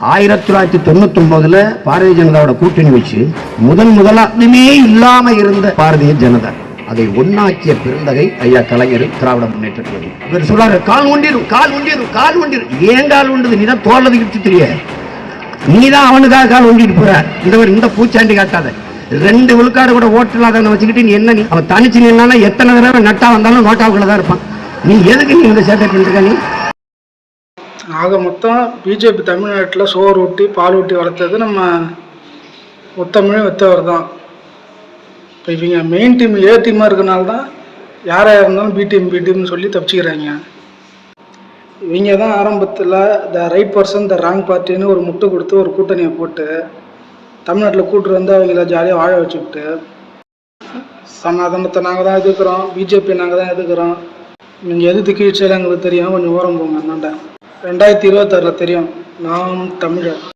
1999 பாரதிய ஜனதாவோட கூட்டணி வச்சு முதலாமே இல்லாம இருந்த பாரதிய ஜனதா அதை ஒன்னாக்கிய பெருந்தகை ஐயா கலைஞர் திராவிட முன்னேற்ற கழகம். இவர் சொல்றாரு கால் ஒண்டிரும் கால் ஒண்டிரும் கால் ஒண்டிரும். ஏன் கால் ஒண்டுது? நீதான் தோல்றது கிட்டு தெரியாது, நீதான் அவனுக்காக கால் ஒண்டிட்டு போற. இந்த பூச்சாண்டி காட்டாத. 2 விழுக்காடு கூட ஓட்டு இல்லாதவனை வச்சுக்கிட்டு நீ என்ன, நீ அவன் தனிச்சு நின்னா எத்தனை தடவை நட்டா வந்தாலும் நோட்டாவுக்குள்ள தான் இருப்பான். நீ எதுக்கு நீ இந்த சேட்டை பண்ணிருக்க? நீ ஆக மொத்தம் பிஜேபி தமிழ்நாட்டில் சோறு ஊட்டி பால் ஊட்டி வளர்த்தது நம்ம முத்தமிழ் வெத்தவர் தான். இப்போ இவங்க மெயின் டீம் ஏ டீமாக இருக்கனால தான் யாராக இருந்தாலும் பி டீம்னு சொல்லி தப்பிச்சுக்கிறாங்க. இவங்க தான் ஆரம்பத்தில் the right person the wrong பார்ட்டின்னு ஒரு முட்டை கொடுத்து ஒரு கூட்டணியை போட்டு தமிழ்நாட்டில் கூட்டு வந்து அவங்கள ஜாலியாக வாழ வச்சுக்கிட்டு சனாதனத்தை நாங்கள் தான் எதிர்க்கிறோம், பிஜேபி நாங்கள் தான் எதிர்க்கிறோம், நீங்கள் எதிர்த்து கீழ்ச்சியில் எங்களுக்கு தெரியும், கொஞ்சம் ஓரம் போங்க. அண்ணாண்ட 2026 தெரியும் நாம் தமிழர்.